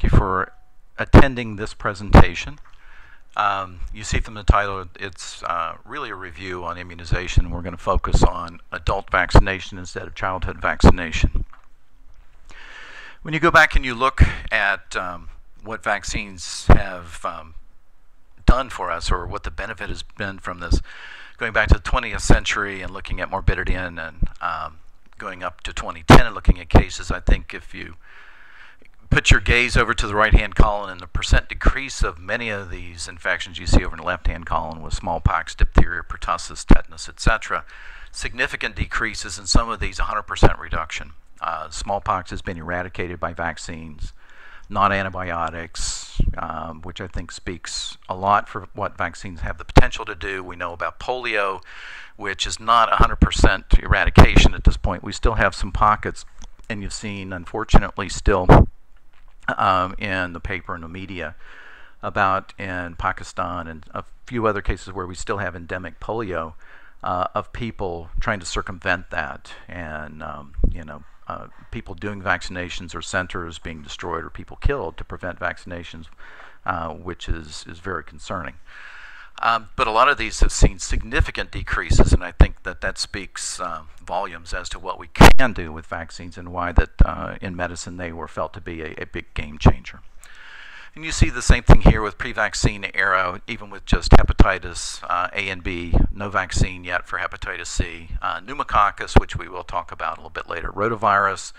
thank you for attending this presentation. You see from the title, it's really a review on immunization. We're going to focus on adult vaccination instead of childhood vaccination. When you go back and you look at what vaccines have done for us, or what the benefit has been from this, going back to the 20th century and looking at morbidity and going up to 2010 and looking at cases, I think if you put your gaze over to the right-hand column and the percent decrease of many of these infections you see over in the left-hand column with smallpox, diphtheria, pertussis, tetanus, etc., significant decreases in some of these, 100% reduction. Smallpox has been eradicated by vaccines, not antibiotics, which I think speaks a lot for what vaccines have the potential to do. We know about polio, which is not 100% eradication at this point. We still have some pockets, and you've seen, unfortunately, still in the paper and the media about in Pakistan and a few other cases where we still have endemic polio of people trying to circumvent that, and people doing vaccinations or centers being destroyed or people killed to prevent vaccinations, which is very concerning. But a lot of these have seen significant decreases, and I think that speaks volumes as to what we can do with vaccines and why that in medicine they were felt to be a big game changer. And you see the same thing here with pre-vaccine era, even with just hepatitis A and B, no vaccine yet for hepatitis C, pneumococcus, which we will talk about a little bit later, rotavirus,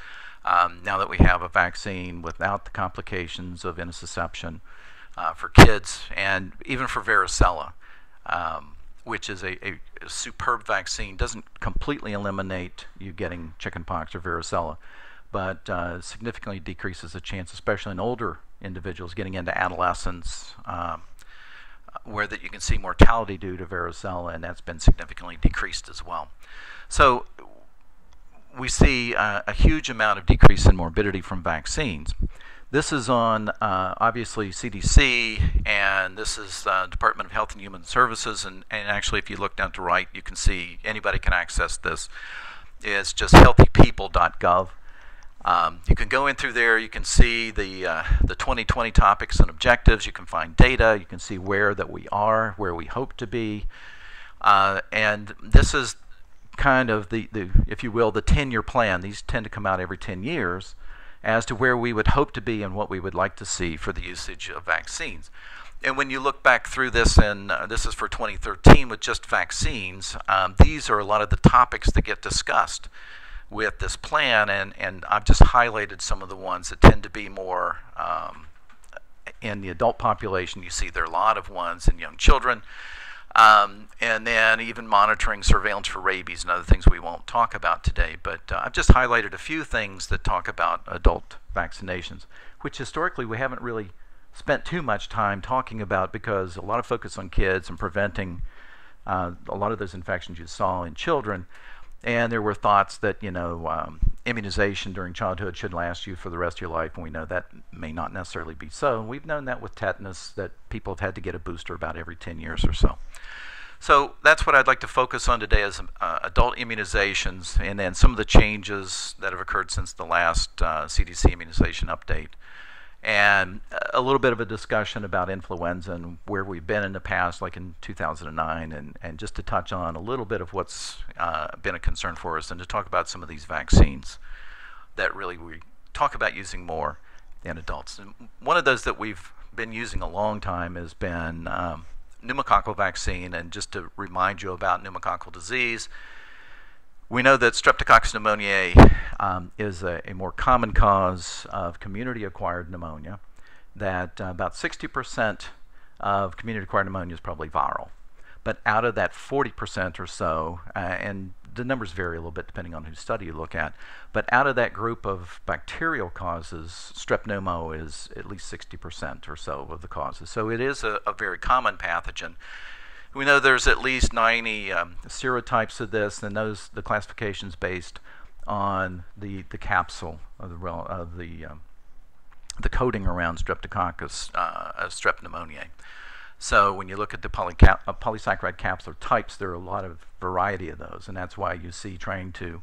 now that we have a vaccine without the complications of intussusception for kids, and even for varicella, which is a superb vaccine. Doesn't completely eliminate you getting chickenpox or varicella, but significantly decreases the chance, especially in older individuals getting into adolescence, where that you can see mortality due to varicella, and that's been significantly decreased as well. So we see a huge amount of decrease in morbidity from vaccines. This is on obviously CDC, and this is Department of Health and Human Services, and actually if you look down to right, you can see anybody can access this. It's just healthypeople.gov. You can go in through there, you can see the 2020 topics and objectives, you can find data, you can see where that we are, where we hope to be, and this is kind of the if you will, the 10-year plan. These tend to come out every 10 years as to where we would hope to be and what we would like to see for the usage of vaccines. And when you look back through this, and this is for 2013 with just vaccines, these are a lot of the topics that get discussed with this plan, and I've just highlighted some of the ones that tend to be more in the adult population. You see there are a lot of ones in young children, and then even monitoring surveillance for rabies and other things we won't talk about today. But I've just highlighted a few things that talk about adult vaccinations, which historically we haven't really spent too much time talking about, because a lot of focus on kids and preventing a lot of those infections you saw in children. And there were thoughts that, immunization during childhood should last you for the rest of your life, and we know that may not necessarily be so. We've known that with tetanus, that people have had to get a booster about every 10 years or so. So that's what I'd like to focus on today, is adult immunizations, and then some of the changes that have occurred since the last CDC immunization update. And a little bit of a discussion about influenza and where we've been in the past, like in 2009, and just to touch on a little bit of what's been a concern for us, and to talk about some of these vaccines that really we talk about using more in adults. And one of those that we've been using a long time has been pneumococcal vaccine. And just to remind you about pneumococcal disease, we know that Streptococcus pneumoniae is a more common cause of community-acquired pneumonia, that about 60% of community-acquired pneumonia is probably viral. But out of that 40% or so, and the numbers vary a little bit depending on whose study you look at, but out of that group of bacterial causes, strep pneumo is at least 60% or so of the causes. So it is a very common pathogen. We know there's at least 90 serotypes of this, and the classification's based on the capsule of the coating around Streptococcus strep pneumoniae. So when you look at the polysaccharide capsular types, there are a lot of variety of those, and that's why you see trying to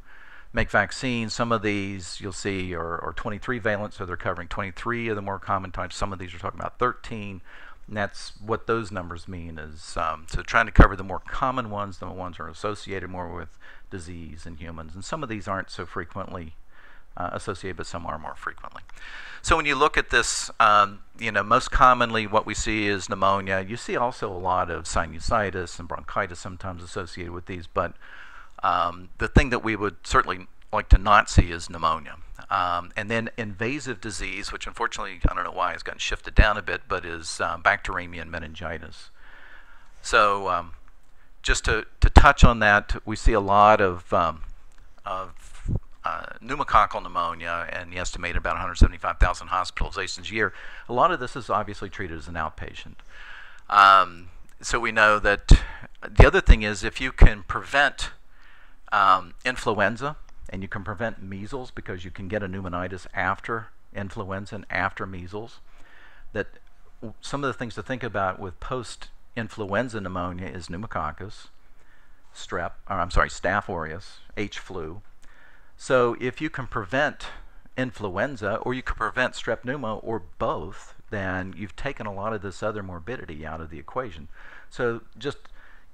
make vaccines. Some of these you'll see are 23 valent, so they're covering 23 of the more common types. Some of these are talking about 13. And that's what those numbers mean is so trying to cover the more common ones, the ones that are associated more with disease in humans. And some of these aren't so frequently associated, but some are more frequently. So when you look at this, most commonly what we see is pneumonia. You see also a lot of sinusitis and bronchitis sometimes associated with these, but the thing that we would certainly like to not see is pneumonia. And then invasive disease, which unfortunately, I don't know why, has gotten shifted down a bit, but is bacteremia and meningitis. So just to touch on that, we see a lot of pneumococcal pneumonia, and the estimated about 175,000 hospitalizations a year. A lot of this is obviously treated as an outpatient. So we know that the other thing is if you can prevent influenza, and you can prevent measles because you can get a pneumonitis after influenza and after measles, that some of the things to think about with post-influenza pneumonia is pneumococcus, Staph aureus, H flu. So if you can prevent influenza or you can prevent strep pneumo or both, then you've taken a lot of this other morbidity out of the equation. So just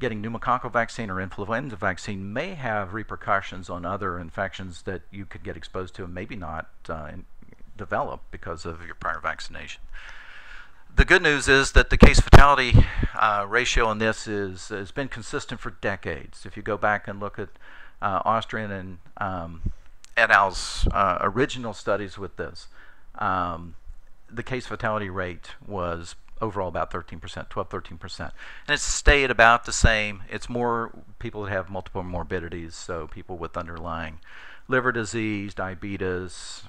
getting pneumococcal vaccine or influenza vaccine may have repercussions on other infections that you could get exposed to and maybe not develop because of your prior vaccination. The good news is that the case fatality ratio on this has been consistent for decades. If you go back and look at Austrian and et al.'s original studies with this, the case fatality rate was overall about 13%, 12-13%. And it's stayed about the same. It's more people that have multiple morbidities, so people with underlying liver disease, diabetes,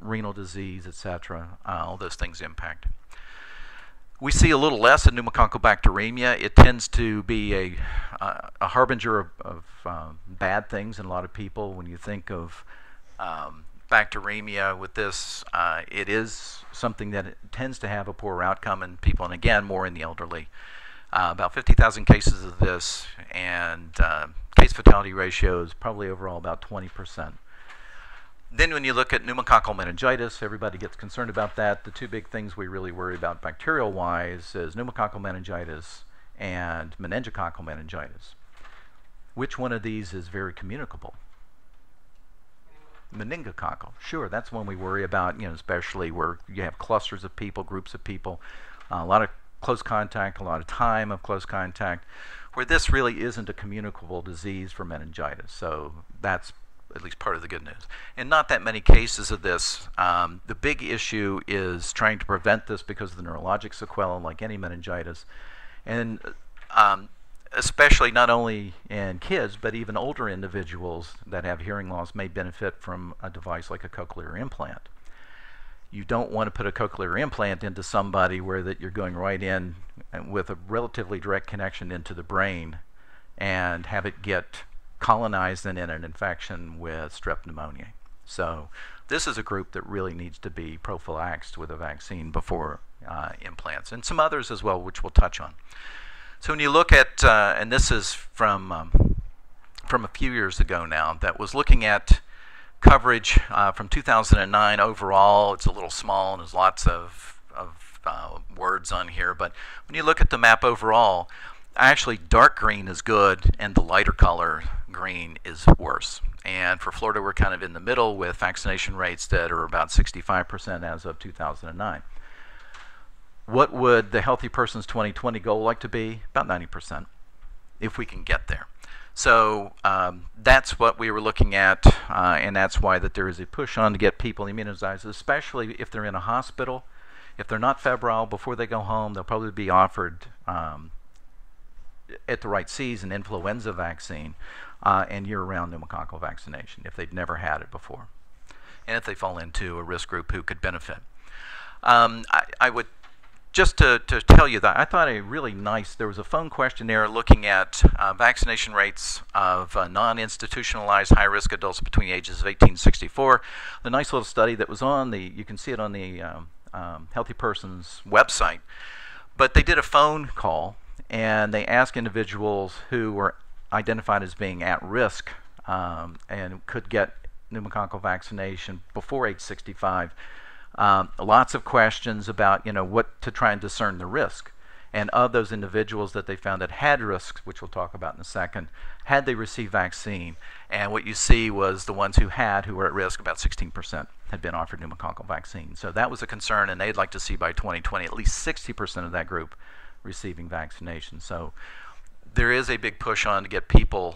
renal disease, etc. All those things impact. We see a little less in pneumococcal bacteremia. It tends to be a harbinger of bad things in a lot of people. When you think of bacteremia with this, it is something that it tends to have a poorer outcome in people, and again, more in the elderly. About 50,000 cases of this, and case fatality ratio is probably overall about 20%. Then when you look at pneumococcal meningitis, everybody gets concerned about that. The two big things we really worry about bacterial-wise is pneumococcal meningitis and meningococcal meningitis. Which one of these is very communicable? Meningococcal, sure, that's one we worry about, especially where you have clusters of people, groups of people, a lot of close contact, a lot of time of close contact, where this really isn't a communicable disease for meningitis. So that's at least part of the good news. And not that many cases of this. The big issue is trying to prevent this because of the neurologic sequelae, like any meningitis. And especially not only in kids, but even older individuals that have hearing loss may benefit from a device like a cochlear implant. You don't want to put a cochlear implant into somebody where that you're going right in with a relatively direct connection into the brain and have it get colonized and in an infection with strep pneumonia. So this is a group that really needs to be prophylaxed with a vaccine before implants, and some others as well, which we'll touch on. So when you look at, and this is from a few years ago now, that was looking at coverage from 2009 overall. It's a little small and there's lots of words on here, but when you look at the map overall, actually dark green is good and the lighter color green is worse. And for Florida, we're kind of in the middle with vaccination rates that are about 65% as of 2009. What would the Healthy Persons 2020 goal like to be? About 90%, if we can get there. So that's what we were looking at, and that's why that there is a push on to get people immunized, especially if they're in a hospital. If they're not febrile, before they go home, they'll probably be offered at the right season influenza vaccine and year-round pneumococcal vaccination if they've never had it before, and if they fall into a risk group who could benefit. I would just to tell you that I thought there was a phone questionnaire looking at vaccination rates of non-institutionalized high-risk adults between the ages of 18 and 64. The nice little study that was on you can see it on the Healthy Persons website, but they did a phone call and they asked individuals who were identified as being at risk and could get pneumococcal vaccination before age 65. Lots of questions about, what to try and discern the risk. And of those individuals that they found that had risks, which we'll talk about in a second, had they received vaccine, and what you see was the ones who were at risk, about 16% had been offered pneumococcal vaccine. So that was a concern, and they'd like to see by 2020 at least 60% of that group receiving vaccination. So there is a big push on to get people,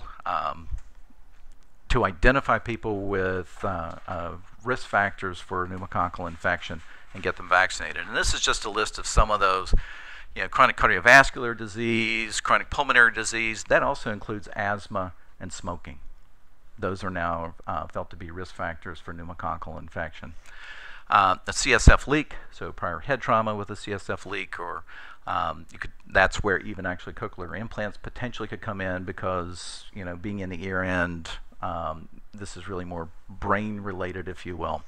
to identify people with risk factors for pneumococcal infection and get them vaccinated. And this is just a list of some of those. Chronic cardiovascular disease, chronic pulmonary disease, that also includes asthma and smoking. Those are now felt to be risk factors for pneumococcal infection. A CSF leak, so prior head trauma with a CSF leak, or that's where even actually cochlear implants potentially could come in because, being in the ear end, this is really more brain related, if you will.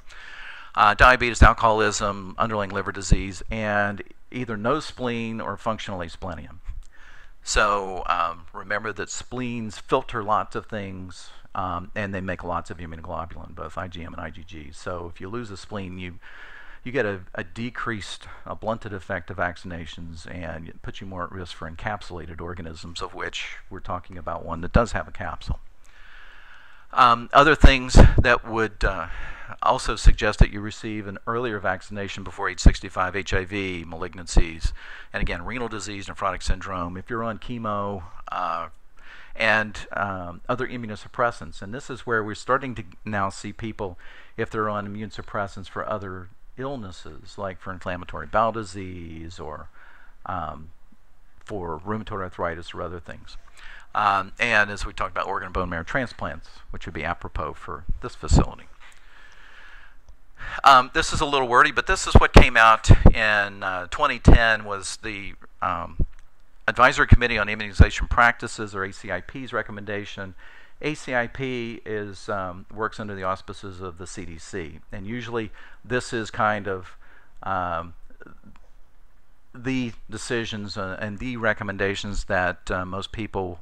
Diabetes, alcoholism, underlying liver disease, and either no spleen or functional asplenium. So remember that spleens filter lots of things, and they make lots of immunoglobulin, both IgM and IgG. So if you lose a spleen, you get a decreased, a blunted effect of vaccinations, and it puts you more at risk for encapsulated organisms, of which we're talking about one that does have a capsule. Other things that would also suggest that you receive an earlier vaccination before age 65, HIV, malignancies, and again, renal disease, nephrotic syndrome, if you're on chemo, and other immunosuppressants. And this is where we're starting to now see people, if they're on immune suppressants for other illnesses, like for inflammatory bowel disease or for rheumatoid arthritis or other things. And as we talked about, organ and bone marrow transplants, which would be apropos for this facility. This is a little wordy, but this is what came out in 2010 was the Advisory Committee on Immunization Practices, or ACIP's recommendation. ACIP is works under the auspices of the CDC, and usually this is kind of the decisions and the recommendations that most people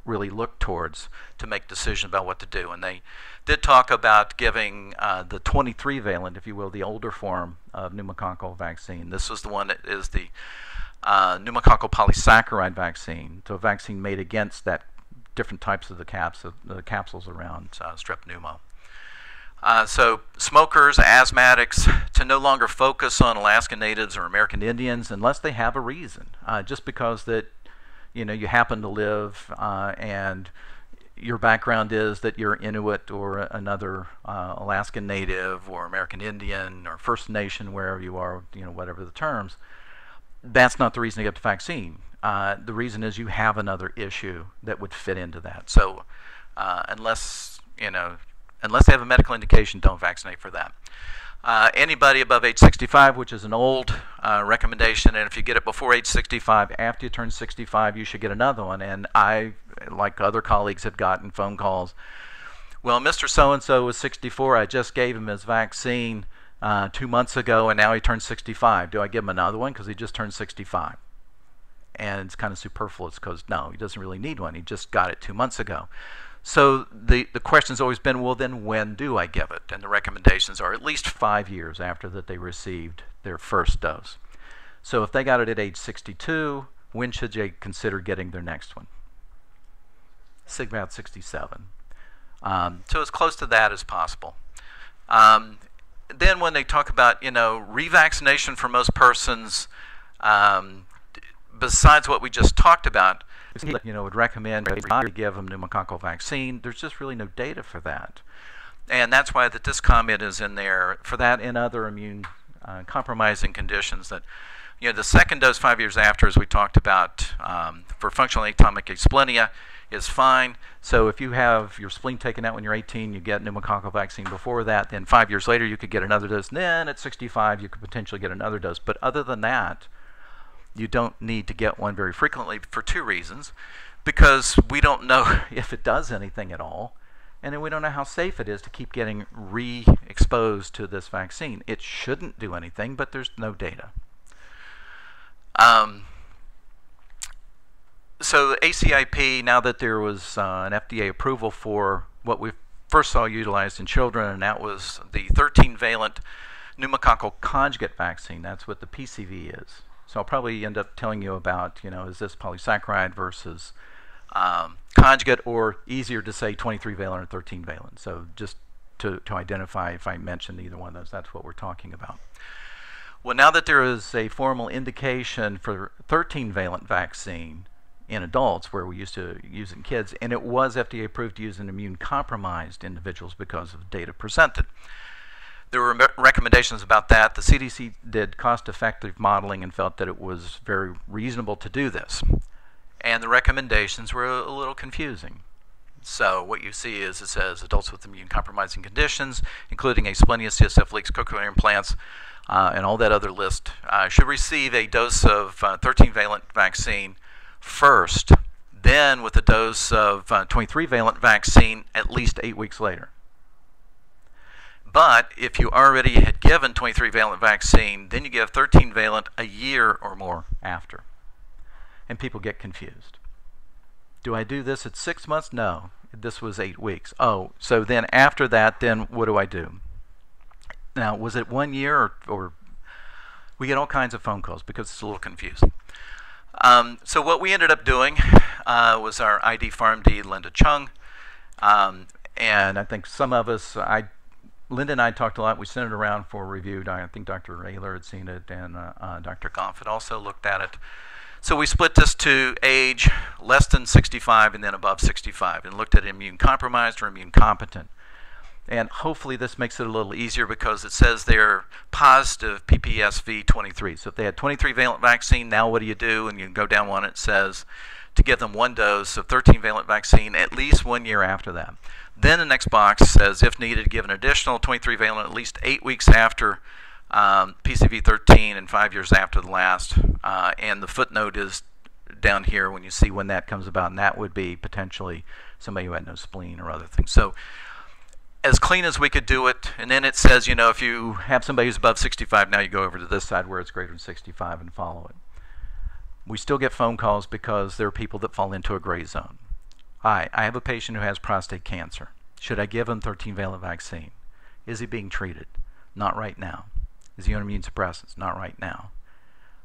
really look towards to make decisions about what to do. And they did talk about giving the 23-valent, if you will, the older form of pneumococcal vaccine. This was the one that is the pneumococcal polysaccharide vaccine, so a vaccine made against that different types of the capsules around strep pneumo. So smokers, asthmatics, to no longer focus on Alaska Natives or American Indians unless they have a reason, just because that you happen to live and your background is that you're Inuit or another Alaskan Native or American Indian or First Nation, wherever you are, whatever the terms. That's not the reason to get the vaccine. The reason is you have another issue that would fit into that. So unless they have a medical indication, don't vaccinate for that. Anybody above age 65, which is an old recommendation, and if you get it before age 65, after you turn 65, you should get another one. And I, like other colleagues, have gotten phone calls. Well, Mr. So-and-so was 64. I just gave him his vaccine 2 months ago, and now he turned 65. Do I give him another one because he just turned 65? And it's kind of superfluous because, no, he doesn't really need one. He just got it 2 months ago. So the question's always been, well, then when do I give it? And the recommendations are at least 5 years after that they received their first dose. So if they got it at age 62, when should they consider getting their next one? About 67. So as close to that as possible. Then when they talk about, revaccination for most persons, besides what we just talked about, would recommend to give them pneumococcal vaccine. There's just really no data for that. And that's why this comment is in there for that and other immune compromising conditions that, the second dose 5 years after, as we talked about, for functional atomic asplenia is fine. So if you have your spleen taken out when you're 18, you get pneumococcal vaccine before that, then 5 years later you could get another dose, and then at 65 you could potentially get another dose. But other than that, you don't need to get one very frequently for two reasons. Because we don't know if it does anything at all, and then we don't know how safe it is to keep getting re-exposed to this vaccine. It shouldn't do anything, but there's no data. So ACIP, now that there was an FDA approval for what we've first saw utilized in children, and that was the 13-valent pneumococcal conjugate vaccine. That's what the PCV is. So I'll probably end up telling you about, is this polysaccharide versus conjugate, or easier to say 23-valent or 13-valent. So just to identify if I mention either one of those, that's what we're talking about. Well, now that there is a formal indication for 13-valent vaccine in adults, where we used to use it in kids, and it was FDA approved to use in immune-compromised individuals because of data presented. There were recommendations about that. The CDC did cost-effective modeling and felt that it was very reasonable to do this. And the recommendations were a little confusing. So what you see is it says adults with immune-compromising conditions, including asplenia, CSF leaks, cochlear implants, and all that other list, should receive a dose of 13-valent vaccine first, then with a dose of 23-valent vaccine at least 8 weeks later. But if you already had given 23-valent vaccine, then you give 13-valent a year or more after. And people get confused. Do I do this at 6 months? No. This was 8 weeks. Oh, so then after that, then what do I do? Now, was it 1 year or we get all kinds of phone calls because it's a little confusing. So what we ended up doing was our ID PharmD, Linda Chung, and I think some of us, Linda and I talked a lot. We sent it around for review. I think Dr. Ayler had seen it, and Dr. Goff had also looked at it. So we split this to age less than 65 and then above 65, and looked at immune-compromised or immune-competent. And hopefully this makes it a little easier because it says they're positive PPSV23. So if they had 23-valent vaccine, now what do you do? And you can go down one, it says to give them one dose of 13-valent vaccine at least 1 year after that. Then the next box says, if needed, give an additional 23-valent at least 8 weeks after PCV13 and 5 years after the last. And the footnote is down here when you see when that comes about, and that would be potentially somebody who had no spleen or other things. So as clean as we could do it, and then it says, if you have somebody who's above 65, now you go over to this side where it's greater than 65 and follow it. We still get phone calls because there are people that fall into a gray zone. Hi, I have a patient who has prostate cancer. Should I give him 13-valent vaccine? Is he being treated? Not right now. Is he on immune suppressants? Not right now.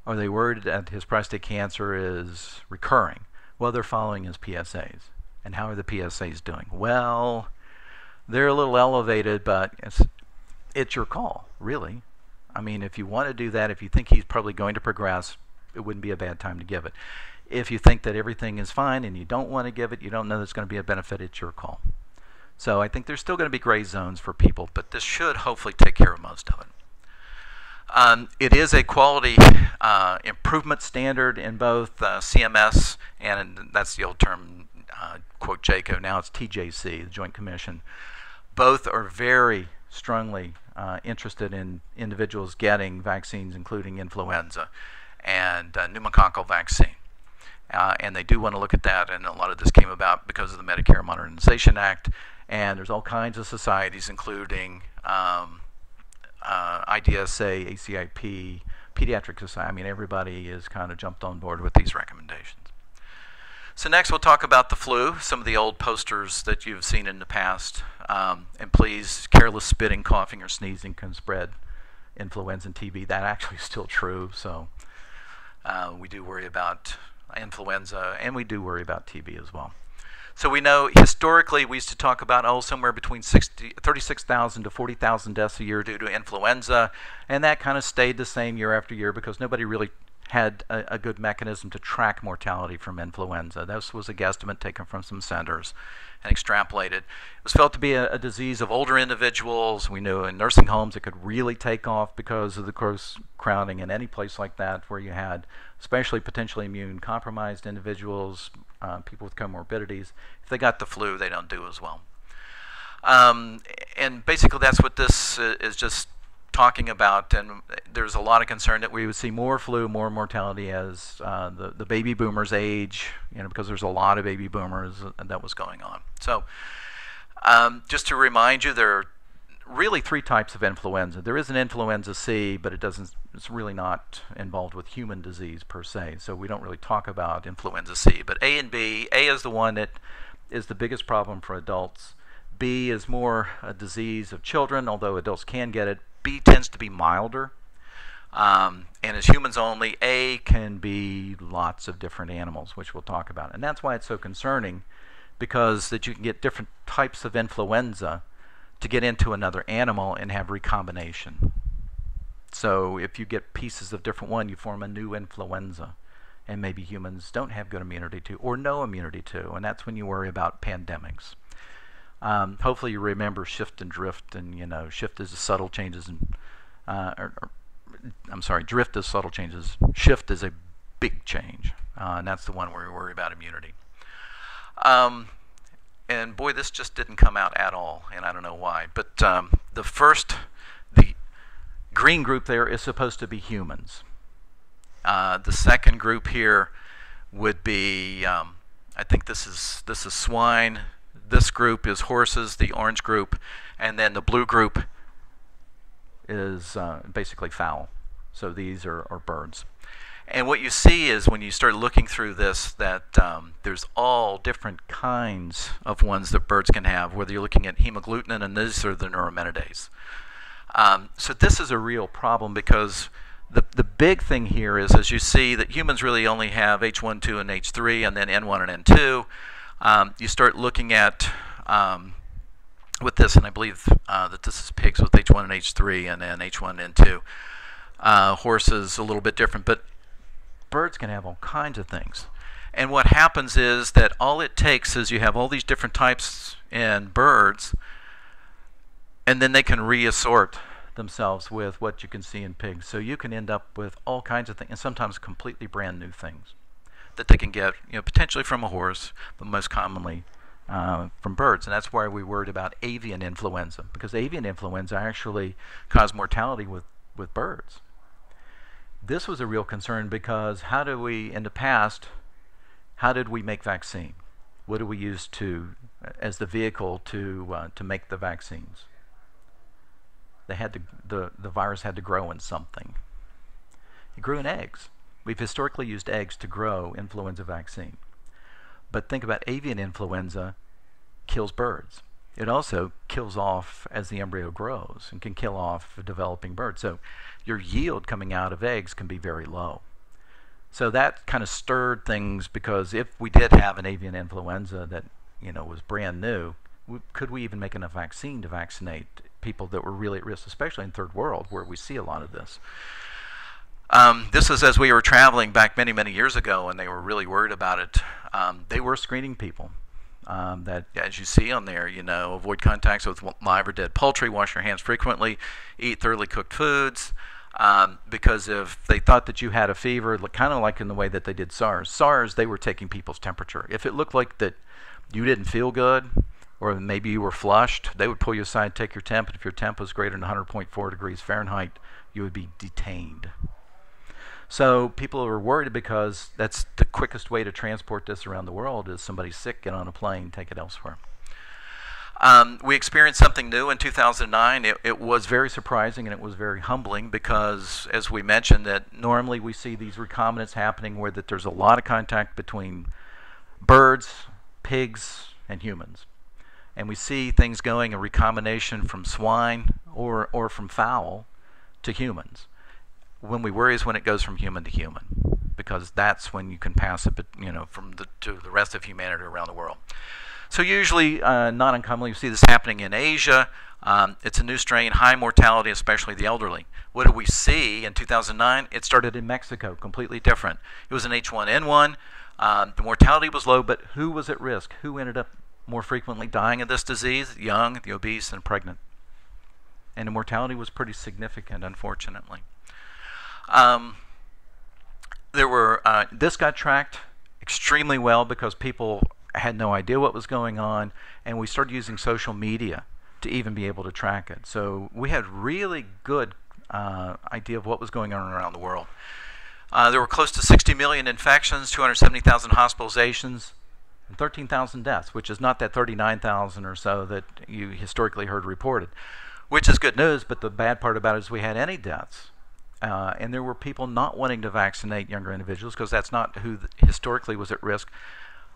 Are they worried that his prostate cancer is recurring? Well, they're following his PSAs. And how are the PSAs doing? Well, they're a little elevated, but it's your call, really. I mean, if you want to do that, if you think he's probably going to progress, it wouldn't be a bad time to give it. If you think that everything is fine and you don't want to give it, you don't know there's going to be a benefit, it's your call. So I think there's still going to be gray zones for people, but this should hopefully take care of most of it. It is a quality improvement standard in both CMS, and that's the old term, quote JCO, now it's TJC, the Joint Commission. Both are very strongly interested in individuals getting vaccines, including influenza and pneumococcal vaccine. And they do want to look at that, and a lot of this came about because of the Medicare Modernization Act, and there's all kinds of societies, including IDSA, ACIP, Pediatric Society. I mean, everybody is kind of jumped on board with these recommendations. So next we'll talk about the flu, some of the old posters that you've seen in the past. And please, careless spitting, coughing, or sneezing can spread influenza and TB. That actually is still true, so we do worry about influenza, and we do worry about TB as well. So we know historically we used to talk about somewhere between 36,000 to 40,000 deaths a year due to influenza, and that kind of stayed the same year after year because nobody really had a good mechanism to track mortality from influenza. This was a guesstimate taken from some centers and extrapolated. It was felt to be a disease of older individuals. We knew in nursing homes it could really take off because of the close crowding, in any place like that where you had especially potentially immune-compromised individuals, people with comorbidities. If they got the flu, they don't do as well. And basically that's what this is just talking about, and there's a lot of concern that we would see more flu, more mortality as the baby boomers age, because there's a lot of baby boomers that was going on. So just to remind you, there are really three types of influenza. There is an influenza C, but it's really not involved with human disease per se, so we don't really talk about influenza C. But A and B, A is the one that is the biggest problem for adults. B is more a disease of children, although adults can get it. B tends to be milder and is humans only. A can be lots of different animals, which we'll talk about. And that's why it's so concerning, because that you can get different types of influenza to get into another animal and have recombination. So if you get pieces of different one, you form a new influenza, and maybe humans don't have good immunity to or no immunity to, and that's when you worry about pandemics. Hopefully you remember shift and drift, and shift is the subtle changes in, drift is subtle changes. Shift is a big change, and that's the one where we worry about immunity. And boy, this just didn't come out at all, and I don't know why. But the green group there is supposed to be humans. The second group here would be, I think this is swine. This group is horses, the orange group, and then the blue group is basically fowl. So these are birds. And what you see is when you start looking through this that there's all different kinds of ones that birds can have, whether you're looking at hemagglutinin, and these are the neuraminidase. So this is a real problem, because the big thing here is, as you see, that humans really only have H1, 2, and H3, and then N1 and N2. You start looking at with this, and I believe that this is pigs with H1 and H3, and then H1 and N2. Horses a little bit different, but birds can have all kinds of things. And what happens is that all it takes is you have all these different types in birds, and then they can reassort themselves with what you can see in pigs. So you can end up with all kinds of things, and sometimes completely brand new things that they can get, potentially from a horse, but most commonly from birds. And that's why we worried about avian influenza, because avian influenza actually caused mortality with birds. This was a real concern, because in the past, how did we make vaccine? What did we use as the vehicle to make the vaccines? The virus had to grow in something. It grew in eggs. We've historically used eggs to grow influenza vaccine. But think about avian influenza kills birds. It also kills off as the embryo grows and can kill off a developing bird. So your yield coming out of eggs can be very low. So that kind of stirred things, because if we did have an avian influenza that was brand new, could we even make enough vaccine to vaccinate people that were really at risk, especially in third world where we see a lot of this? This is as we were traveling back many, many years ago, and they were really worried about it. They were screening people. That, as you see on there, avoid contacts with live or dead poultry, wash your hands frequently, eat thoroughly cooked foods, because if they thought that you had a fever, kind of like in the way that they did SARS. SARS, they were taking people's temperature. If it looked like that you didn't feel good, or maybe you were flushed, they would pull you aside, take your temp, and if your temp was greater than 100.4 degrees Fahrenheit, you would be detained. So people are worried, because that's the quickest way to transport this around the world is somebody's sick, get on a plane, take it elsewhere. We experienced something new in 2009. It was very surprising, and it was very humbling, because, as we mentioned, that normally we see these recombinants happening where that there's a lot of contact between birds, pigs, and humans. And we see things going, a recombination from swine or from fowl to humans. When we worry is when it goes from human to human, because that's when you can pass it, to the rest of humanity around the world. So usually, not uncommonly, you see this happening in Asia. It's a new strain, high mortality, especially the elderly. What did we see in 2009? It started in Mexico, completely different. It was an H1N1. The mortality was low, but who was at risk? Who ended up more frequently dying of this disease? Young, the obese, and pregnant. And the mortality was pretty significant, unfortunately. This got tracked extremely well, because people had no idea what was going on, and we started using social media to even be able to track it. So we had really good idea of what was going on around the world. There were close to 60 million infections, 270,000 hospitalizations, and 13,000 deaths, which is not that 39,000 or so that you historically heard reported, which is good news, but the bad part about it is we had any deaths. And there were people not wanting to vaccinate younger individuals, because that's not who historically was at risk.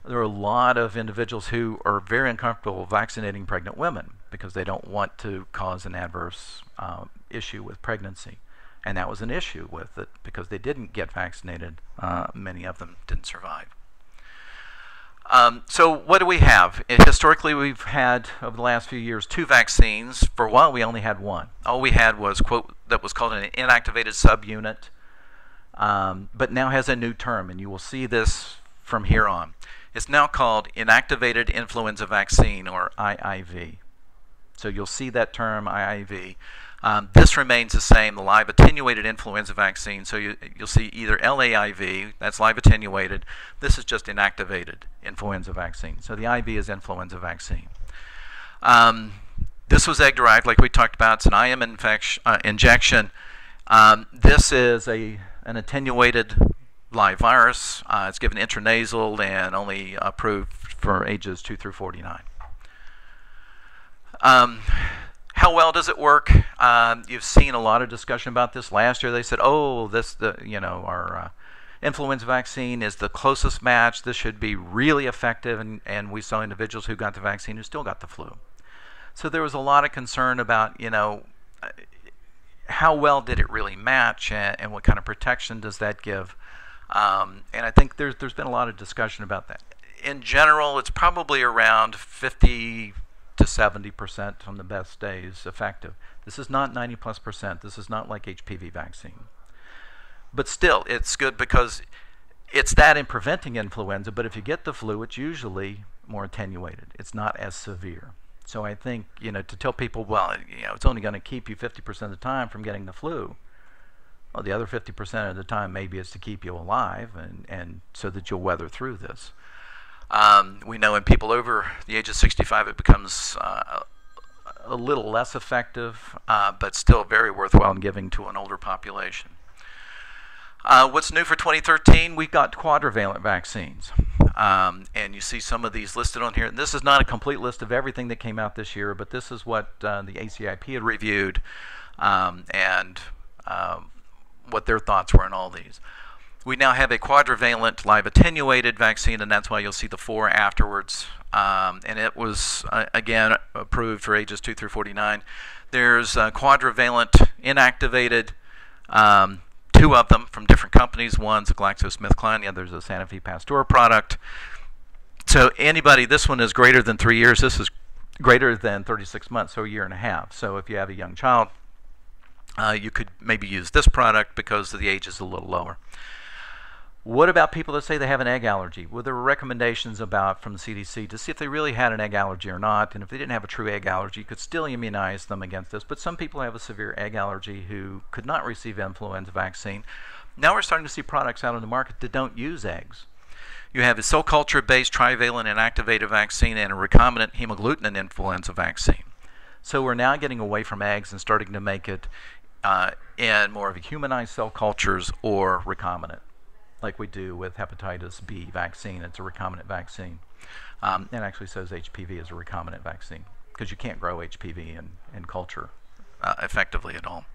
there are a lot of individuals who are very uncomfortable vaccinating pregnant women because they don't want to cause an adverse issue with pregnancy. And that was an issue with it because they didn't get vaccinated. Many of them didn't survive. So what do we have? Historically, we've had, over the last few years, 2 vaccines. For a while, we only had one. All we had was, quote, that was called an inactivated subunit, but now has a new term, and you will see this from here on. It's now called Inactivated Influenza Vaccine, or IIV. So you'll see that term, IIV. This remains the same, the live attenuated influenza vaccine. So you'll see either LAIV, that's live attenuated. This is just inactivated influenza vaccine. So the IV is influenza vaccine. This was egg-derived, like we talked about. It's an IM injection. This is an attenuated live virus. It's given intranasal and only approved for ages 2 through 49. How well does it work? You've seen a lot of discussion about this. Last year they said, oh, our influenza vaccine is the closest match. This should be really effective. And we saw individuals who got the vaccine who still got the flu. So there was a lot of concern about, how well did it really match and what kind of protection does that give? And I think there's been a lot of discussion about that. In general, it's probably around 50 to 70% on the best days effective. This is not 90+%. This is not like HPV vaccine. But still, it's good because it's that in preventing influenza, but if you get the flu, it's usually more attenuated. It's not as severe. So I think, to tell people, well, it's only going to keep you 50% of the time from getting the flu. Well, the other 50% of the time maybe is to keep you alive and so that you'll weather through this. We know in people over the age of 65 it becomes a little less effective, but still very worthwhile in giving to an older population. What's new for 2013? We've got quadrivalent vaccines. And you see some of these listed on here. And this is not a complete list of everything that came out this year, but this is what the ACIP had reviewed and what their thoughts were on all these. We now have a quadrivalent live attenuated vaccine, and that's why you'll see the 4 afterwards. And it was, again, approved for ages 2 through 49. There's quadrivalent inactivated, 2 of them from different companies. One's a GlaxoSmithKline, the other's a Sanofi Pasteur product. So anybody, this one is greater than 3 years. This is greater than 36 months, so a year and a half. So if you have a young child, you could maybe use this product because the age is a little lower. What about people that say they have an egg allergy? Well, there were recommendations from the CDC to see if they really had an egg allergy or not, and if they didn't have a true egg allergy, you could still immunize them against this. But some people have a severe egg allergy who could not receive influenza vaccine. Now we're starting to see products out on the market that don't use eggs. You have a cell culture-based trivalent inactivated vaccine and a recombinant hemagglutinin influenza vaccine. So we're now getting away from eggs and starting to make it in more of a humanized cell cultures or recombinant, like we do with hepatitis B vaccine. It's a recombinant vaccine. It actually says HPV is a recombinant vaccine because you can't grow HPV in culture effectively at all.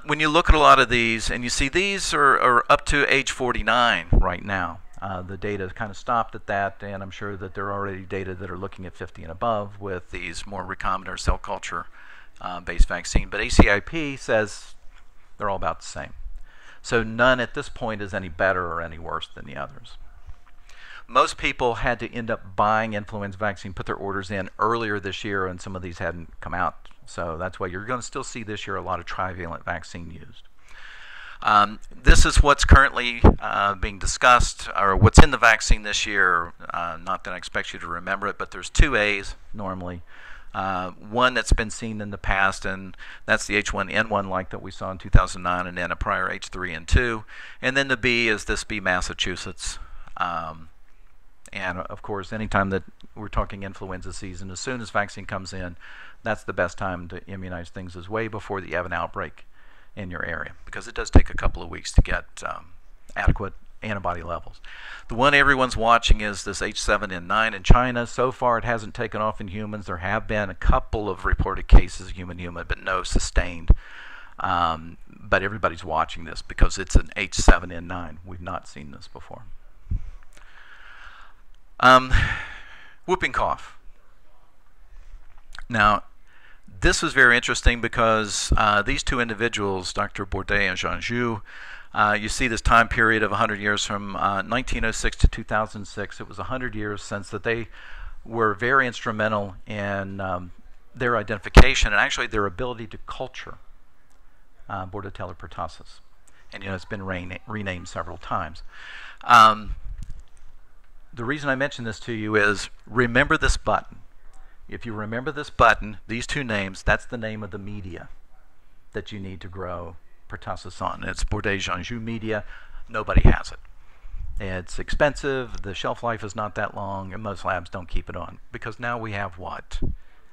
When you look at a lot of these, and you see these are up to age 49 right now. The data kind of stopped at that, and I'm sure that there are already data that are looking at 50 and above with these more recombinant or cell culture based vaccine. But ACIP says they're all about the same. So none at this point is any better or any worse than the others. Most people had to end up buying influenza vaccine, put their orders in earlier this year, and some of these hadn't come out. So that's why you're going to still see this year a lot of trivalent vaccine used. This is what's currently being discussed, or what's in the vaccine this year. Not that I expect you to remember it, but there's 2 A's normally. One that's been seen in the past, and that's the H1N1 like that we saw in 2009, and then a prior H3N2. And then the B is this B Massachusetts. And of course, anytime that we're talking influenza season, as soon as vaccine comes in, that's the best time to immunize things, is way before you have an outbreak in your area, because it does take a couple of weeks to get adequate antibody levels. The one everyone's watching is this H7N9 in China. So far it hasn't taken off in humans. There have been a couple of reported cases human-human, but no sustained. But everybody's watching this because it's an H7N9. We've not seen this before. Um, whooping cough. Now, this was very interesting because these two individuals, Dr. Bourdet and Jean-Jou, you see this time period of 100 years from 1906 to 2006. It was 100 years since that they were very instrumental in their identification and actually their ability to culture Bordetella pertussis. And it's been renamed several times. The reason I mention this to you is remember this button. If you remember this button, these two names, that's the name of the media that you need to grow pertussis on. It's Bourdet-Jean-Jou media. Nobody has it. It's expensive. The shelf life is not that long, and most labs don't keep it on. Because now we have what?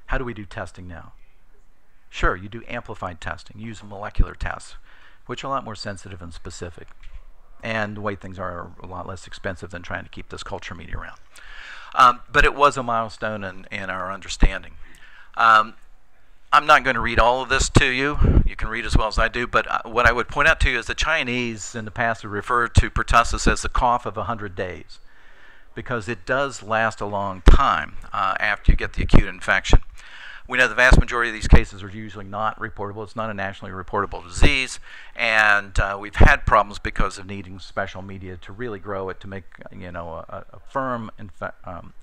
How do we do testing now? Sure, you do amplified testing. You use molecular tests, which are a lot more sensitive and specific. And the way things are a lot less expensive than trying to keep this culture media around. But it was a milestone in our understanding. I'm not going to read all of this to you. You can read as well as I do. But what I would point out to you is the Chinese in the past have referred to pertussis as the cough of 100 days because it does last a long time after you get the acute infection. We know the vast majority of these cases are usually not reportable. It's not a nationally reportable disease, and we've had problems because of needing special media to really grow it to make a firm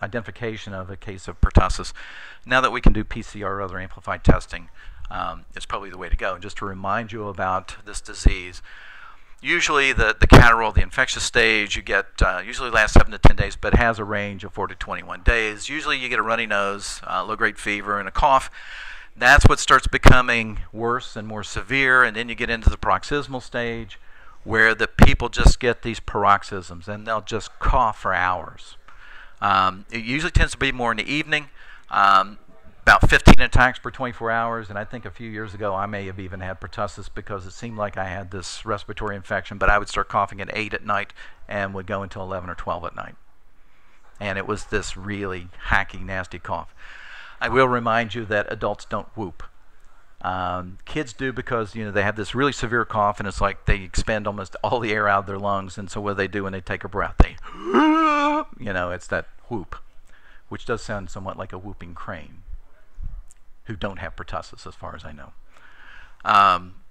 identification of a case of pertussis. Now that we can do PCR or other amplified testing, it's probably the way to go. And just to remind you about this disease, usually the catarrhal, the infectious stage, you get usually lasts 7 to 10 days, but has a range of 4 to 21 days. Usually you get a runny nose, low-grade fever, and a cough. That's what starts becoming worse and more severe, and then you get into the paroxysmal stage where the people just get these paroxysms, and they'll just cough for hours. It usually tends to be more in the evening. About 15 attacks per 24 hours, and I think a few years ago I may have even had pertussis because it seemed like I had this respiratory infection, but I would start coughing at 8 at night and would go until 11 or 12 at night. And it was this really hacky, nasty cough. I will remind you that adults don't whoop. Kids do because they have this really severe cough, and it's like they expend almost all the air out of their lungs, and so what do they do when they take a breath? They, it's that whoop, which does sound somewhat like a whooping crane, who don't have pertussis as far as I know.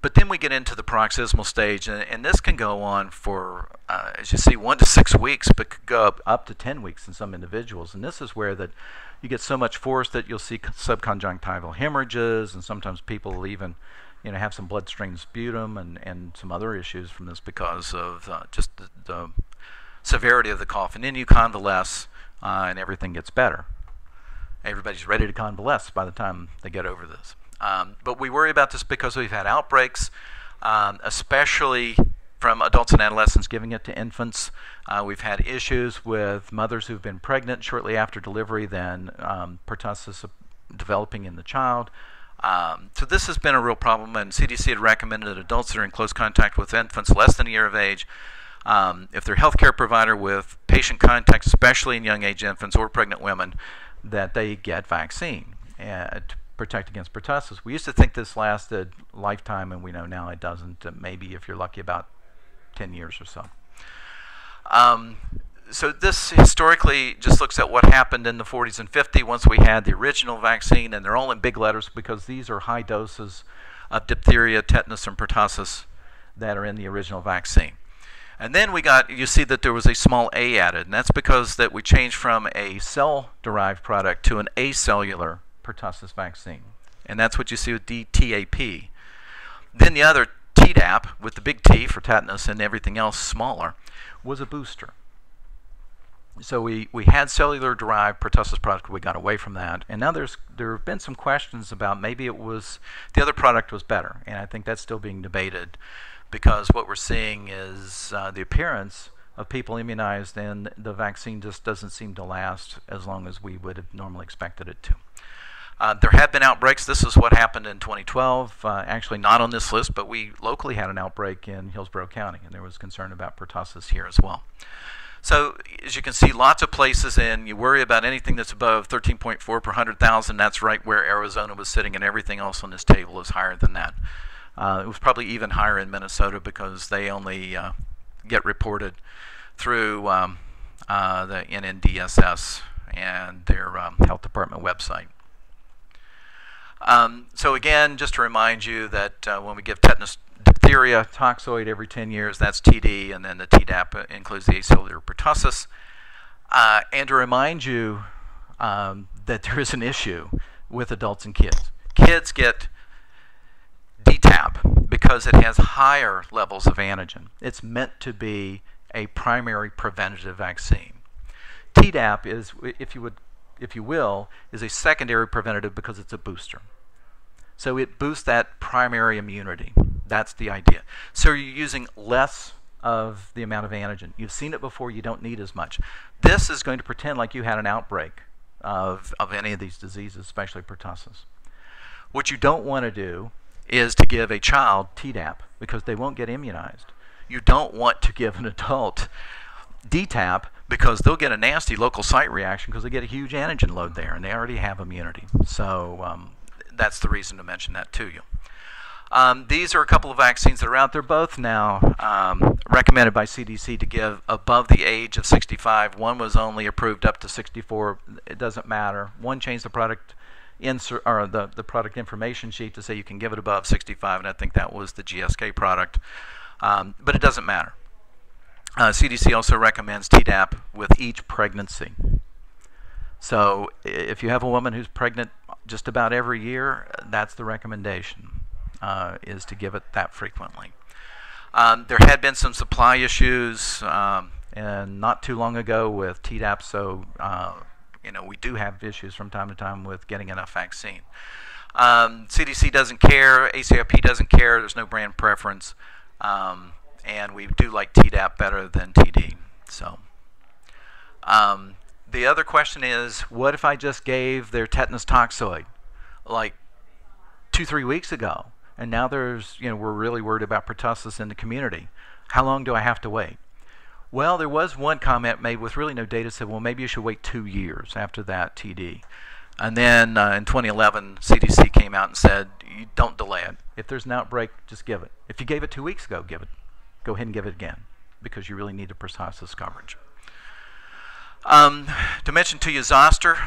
But then we get into the paroxysmal stage, and this can go on for, as you see, 1 to 6 weeks, but could go up to 10 weeks in some individuals. And this is where that you get so much force that you'll see subconjunctival hemorrhages, and sometimes people will even have some bloodstream sputum and some other issues from this because of just the severity of the cough. And then you convalesce, and everything gets better. Everybody's ready to convalesce by the time they get over this. But we worry about this because we've had outbreaks, especially from adults and adolescents giving it to infants. We've had issues with mothers who've been pregnant shortly after delivery, then pertussis developing in the child. So this has been a real problem, and CDC had recommended that adults that are in close contact with infants less than a year of age, if they're a healthcare provider with patient contact, especially in young age infants or pregnant women, that they get vaccine to protect against pertussis. We used to think this lasted a lifetime, and we know now it doesn't. Maybe if you're lucky, about 10 years or so. So this historically just looks at what happened in the 40s and 50s once we had the original vaccine, and they're all in big letters because these are high doses of diphtheria, tetanus, and pertussis that are in the original vaccine. And then you see that there was a small a added, and that's because that we changed from a cell-derived product to an acellular pertussis vaccine. And that's what you see with DTaP. Then the other Tdap, with the big T for tetanus and everything else smaller, was a booster. So we had cellular-derived pertussis product, we got away from that. And now there have been some questions about maybe the other product was better, and I think that's still being debated, because what we're seeing is the appearance of people immunized, and the vaccine just doesn't seem to last as long as we would have normally expected it to. There have been outbreaks. This is what happened in 2012. Actually not on this list, but we locally had an outbreak in Hillsborough County, and there was concern about pertussis here as well. So as you can see, lots of places, and you worry about anything that's above 13.4 per 100,000. That's right where Arizona was sitting, and everything else on this table is higher than that. It was probably even higher in Minnesota because they only get reported through the NNDSS and their health department website. So again, just to remind you that when we give tetanus diphtheria toxoid every 10 years, that's TD, and then the Tdap includes the acellular pertussis. And to remind you that there is an issue with adults and kids. Kids get DTaP because it has higher levels of antigen. It's meant to be a primary preventative vaccine. Tdap is, if you will, is a secondary preventative because it's a booster. So it boosts that primary immunity. That's the idea. So you're using less of the amount of antigen. You've seen it before, you don't need as much. This is going to pretend like you had an outbreak of any of these diseases, especially pertussis. What you don't want to do is to give a child Tdap because they won't get immunized. You don't want to give an adult DTaP because they'll get a nasty local site reaction because they get a huge antigen load there and they already have immunity. So that's the reason to mention that to you. These are a couple of vaccines that are out there, both now recommended by CDC to give above the age of 65. One was only approved up to 64. It doesn't matter. One changed the product insert or the product information sheet to say you can give it above 65, and I think that was the GSK product. But it doesn't matter. CDC also recommends Tdap with each pregnancy. So if you have a woman who's pregnant just about every year, that's the recommendation, is to give it that frequently. There had been some supply issues and not too long ago with Tdap, so we do have issues from time to time with getting enough vaccine. CDC doesn't care, ACIP doesn't care, there's no brand preference, and we do like Tdap better than TD. So the other question is, what if I just gave their tetanus toxoid like 2-3 weeks ago, and now we're really worried about pertussis in the community? How long do I have to wait? Well, there was one comment made with really no data said, well, maybe you should wait 2 years after that TD. And then in 2011, CDC came out and said, you don't delay it. If there's an outbreak, just give it. If you gave it 2 weeks ago, give it. Go ahead and give it again because you really need a pertussis coverage. To mention to you Zoster,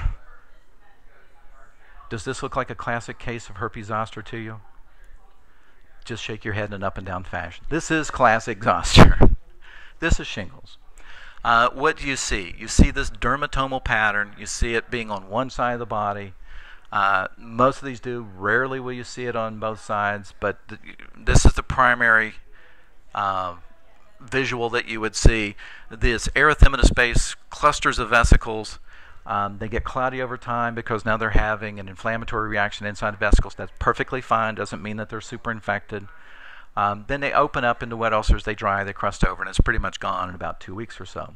does this look like a classic case of herpes zoster to you? Just shake your head in an up and down fashion. This is classic zoster. This is shingles. What do you see? You see this dermatomal pattern. You see it being on one side of the body. Most of these do. Rarely will you see it on both sides, but this is the primary visual that you would see. This erythematous-based clusters of vesicles. They get cloudy over time because now they're having an inflammatory reaction inside the vesicles. That's perfectly fine. Doesn't mean that they're super infected. Then they open up into wet ulcers, they dry, they crust over, and it's pretty much gone in about 2 weeks or so.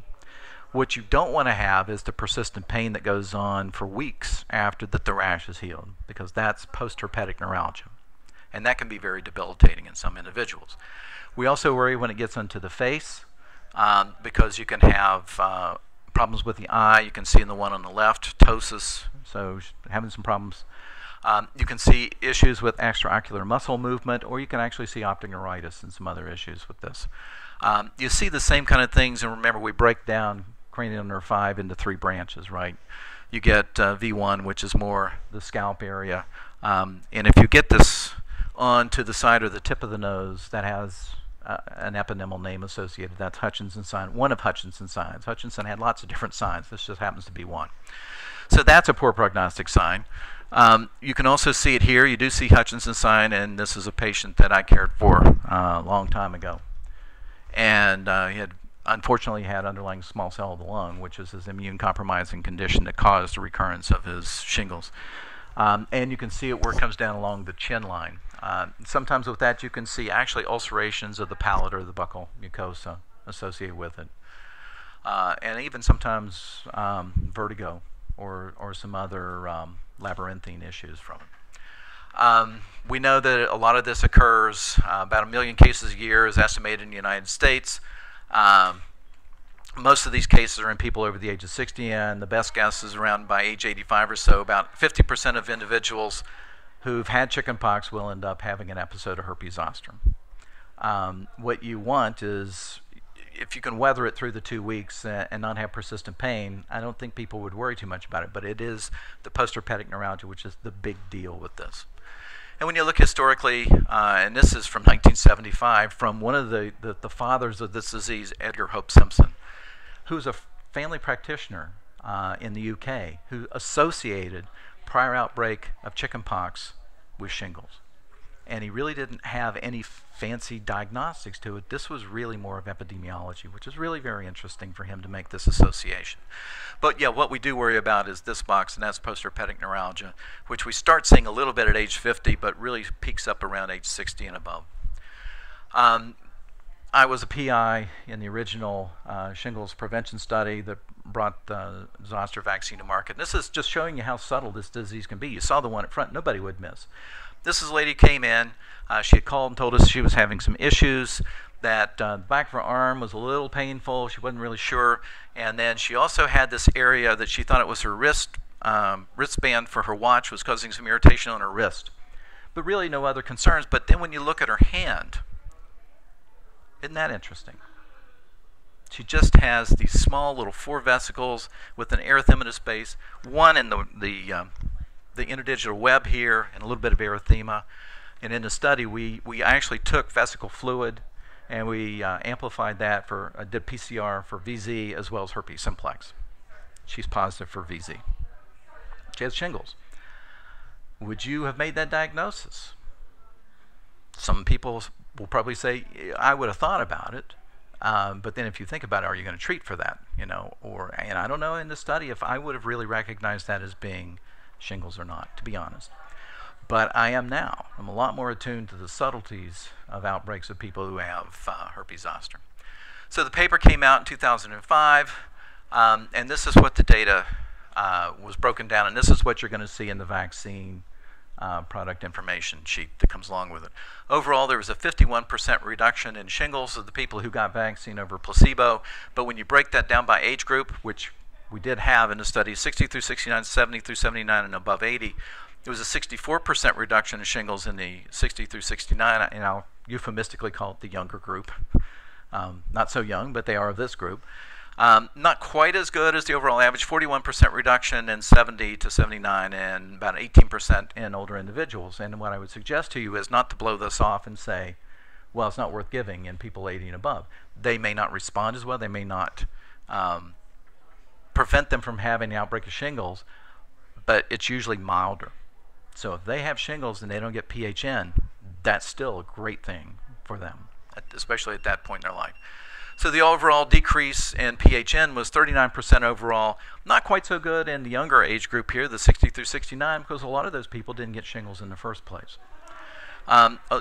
What you don't want to have is the persistent pain that goes on for weeks after the rash is healed, because that's postherpetic neuralgia. And that can be very debilitating in some individuals. We also worry when it gets into the face, because you can have problems with the eye. You can see in the one on the left, ptosis, so having some problems. You can see issues with extraocular muscle movement, or you can actually see optic neuritis and some other issues with this. You see the same kind of things, and remember we break down cranial nerve 5 into 3 branches, right? You get V1, which is more the scalp area, and if you get this onto the side or the tip of the nose, that has an eponymal name associated. That's Hutchinson's sign, one of Hutchinson's signs. Hutchinson had lots of different signs. This just happens to be one. So that's a poor prognostic sign. You can also see it here. You do see Hutchinson's sign, and this is a patient that I cared for a long time ago. And he had unfortunately had underlying small cell of the lung, which is his immune-compromising condition that caused the recurrence of his shingles. And you can see it where it comes down along the chin line. Sometimes with that you can see actually ulcerations of the palate or the buccal mucosa associated with it. And even sometimes vertigo or some other labyrinthine issues from it. We know that a lot of this occurs, about 1 million cases a year is estimated in the United States. Most of these cases are in people over the age of 60, and the best guess is around by age 85 or so, about 50% of individuals who've had chickenpox will end up having an episode of herpes zoster. What you want is, if you can weather it through the 2 weeks and not have persistent pain, I don't think people would worry too much about it. But it is the postherpetic neuralgia, which is the big deal with this. And when you look historically, and this is from 1975, from one of the fathers of this disease, Edgar Hope Simpson, who's a family practitioner in the UK, who associated prior outbreak of chickenpox with shingles. And he really didn't have any fancy diagnostics to it. This was really more of epidemiology, which is really very interesting for him to make this association. But yeah, what we do worry about is this box, and that's postherpetic neuralgia, which we start seeing a little bit at age 50, but really peaks up around age 60 and above. I was a PI in the original shingles prevention study that brought the Zoster vaccine to market. And this is just showing you how subtle this disease can be. You saw the one at front, nobody would miss. This is a lady who came in. She had called and told us she was having some issues, that the back of her arm was a little painful. She wasn't really sure. And then she also had this area that she thought it was her wristband for her watch was causing some irritation on her wrist. But really no other concerns. But then when you look at her hand, isn't that interesting? She just has these small little 4 vesicles with an erythematous base, one in the interdigital web here, and a little bit of erythema. And in the study, we actually took vesicle fluid and we amplified that for, did PCR for VZ as well as herpes simplex. She's positive for VZ. She has shingles. Would you have made that diagnosis? Some people will probably say, I would have thought about it. But then if you think about it, are you going to treat for that? You know, and I don't know in the study if I would have really recognized that as being shingles or not, to be honest. But I am now. I'm a lot more attuned to the subtleties of outbreaks of people who have herpes zoster. So the paper came out in 2005, and this is what the data was broken down, and this is what you're going to see in the vaccine product information sheet that comes along with it. Overall, there was a 51% reduction in shingles of the people who got vaccine over placebo, but when you break that down by age group, which we did have in the study, 60 through 69, 70 through 79, and above 80, it was a 64% reduction in shingles in the 60 through 69, and I'll euphemistically call it the younger group. Not so young, but they are of this group. Not quite as good as the overall average, 41% reduction in 70 to 79 and about 18% in older individuals. And what I would suggest to you is not to blow this off and say, well, it's not worth giving in people 80 and above. They may not respond as well. They may not prevent them from having an outbreak of shingles, but it's usually milder. So if they have shingles and they don't get PHN, that's still a great thing for them, especially at that point in their life. So the overall decrease in PHN was 39% overall. Not quite so good in the younger age group here, the 60 through 69, because a lot of those people didn't get shingles in the first place.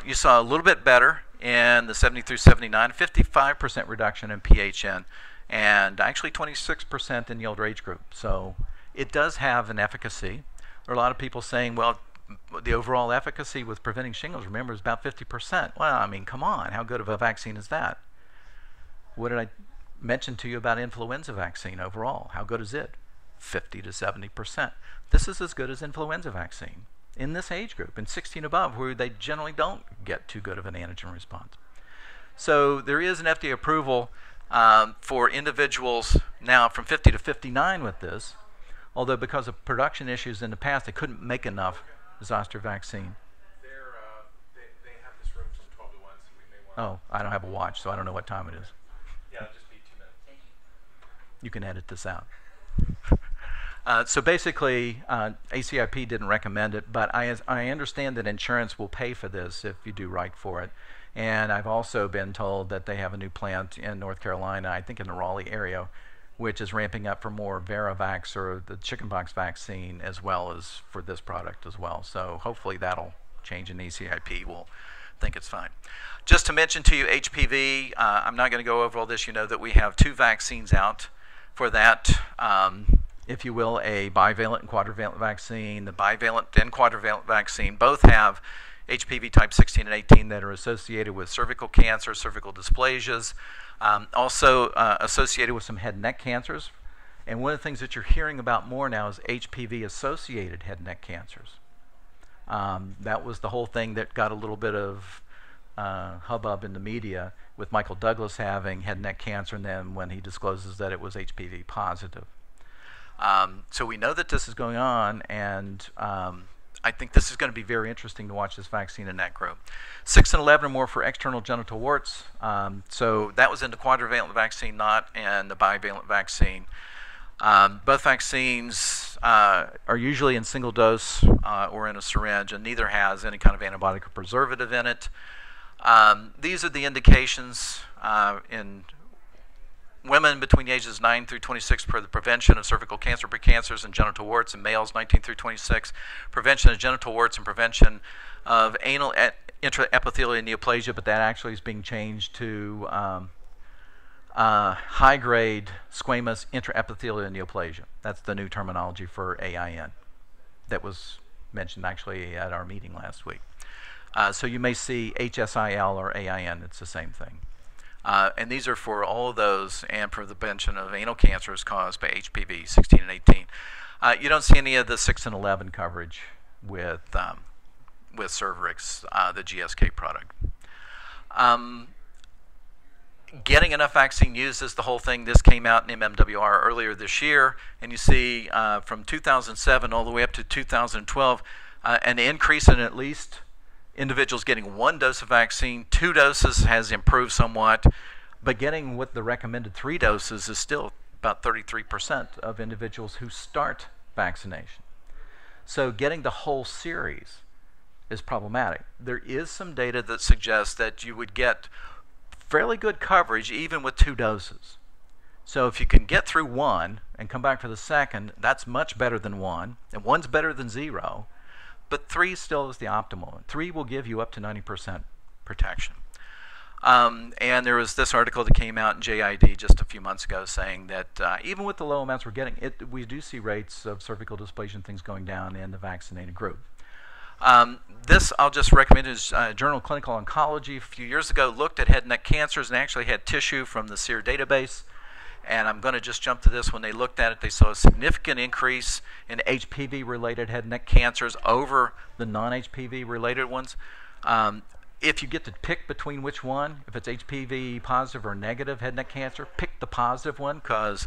You saw a little bit better in the 70 through 79, 55% reduction in PHN, and actually 26% in the older age group. So it does have an efficacy. There are a lot of people saying, well, the overall efficacy with preventing shingles, remember, is about 50%. Well, I mean, come on, how good of a vaccine is that? What did I mention to you about influenza vaccine overall? How good is it? 50 to 70%. This is as good as influenza vaccine in this age group, in 16 above, where they generally don't get too good of an antigen response. So there is an FDA approval for individuals now from 50 to 59 with this, although because of production issues in the past, they couldn't make enough Zoster vaccine. They have this room from 12 to 1, so we may want Oh, I don't have a watch, so I don't know what time it is. Yeah, it'll just be 2 minutes. You can edit this out. So basically, ACIP didn't recommend it, but I understand that insurance will pay for this if you do right for it. And I've also been told that they have a new plant in North Carolina, I think in the Raleigh area, which is ramping up for more Varavax or the chickenpox vaccine, as well as for this product as well. So hopefully that'll change, and ACIP will think it's fine. Just to mention to you HPV, I'm not going to go over all this. You know that we have 2 vaccines out for that, if you will, a bivalent and quadrivalent vaccine. The bivalent and quadrivalent vaccine both have HPV type 16 and 18 that are associated with cervical cancer, cervical dysplasias, also associated with some head and neck cancers. And one of the things that you're hearing about more now is HPV-associated head and neck cancers. That was the whole thing that got a little bit of hubbub in the media, with Michael Douglas having head and neck cancer, and then when he discloses that it was HPV positive. So we know that this is going on, and I think this is going to be very interesting to watch this vaccine in that group. 6 and 11 are more for external genital warts. So that was in the quadrivalent vaccine, not in the bivalent vaccine. Both vaccines are usually in single dose or in a syringe, and neither has any kind of antibiotic or preservative in it. These are the indications in women between the ages 9 through 26 for the prevention of cervical cancer, precancers, and genital warts, and males 19 through 26, prevention of genital warts and prevention of anal intraepithelial neoplasia, but that actually is being changed to high-grade squamous intraepithelial neoplasia. That's the new terminology for AIN that was mentioned actually at our meeting last week. So you may see HSIL or AIN, it's the same thing. And these are for all of those and for the prevention of anal cancers caused by HPV 16 and 18. You don't see any of the 6 and 11 coverage with Cervarix, the GSK product. Getting enough vaccine used is the whole thing. This came out in MMWR earlier this year, and you see from 2007 all the way up to 2012 an increase in at least individuals getting 1 dose of vaccine. 2 doses has improved somewhat, but getting with the recommended 3 doses is still about 33% of individuals who start vaccination. So getting the whole series is problematic. There is some data that suggests that you would get fairly good coverage even with 2 doses. So if you can get through 1 and come back for the second, that's much better than 1, and 1's better than 0. But 3 still is the optimal. 3 will give you up to 90% protection. And there was this article that came out in JID just a few months ago saying that even with the low amounts we're getting, we do see rates of cervical dysplasia and things going down in the vaccinated group. This I'll just recommend is Journal of Clinical Oncology a few years ago looked at head and neck cancers and actually had tissue from the SEER database. And I'm going to just jump to this. When they looked at it, they saw a significant increase in HPV-related head and neck cancers over the non-HPV-related ones. If you get to pick between which one, if it's HPV positive or negative head and neck cancer, pick the positive one because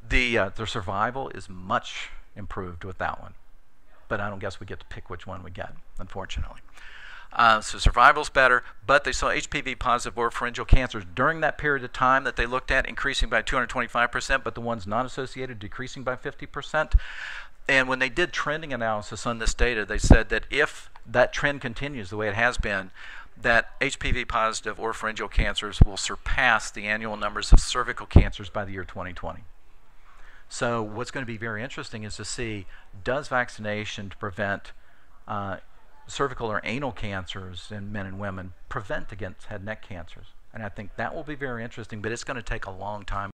the survival is much improved with that one. But I don't guess we get to pick which one we get, unfortunately. So survival's better, but they saw HPV-positive oropharyngeal cancers during that period of time that they looked at increasing by 225%, but the ones not associated decreasing by 50%. And when they did trending analysis on this data, they said that if that trend continues the way it has been, that HPV-positive oropharyngeal cancers will surpass the annual numbers of cervical cancers by the year 2020. So what's going to be very interesting is to see, does vaccination to prevent cervical or anal cancers in men and women prevent against head and neck cancers? And I think that will be very interesting, but it's going to take a long time.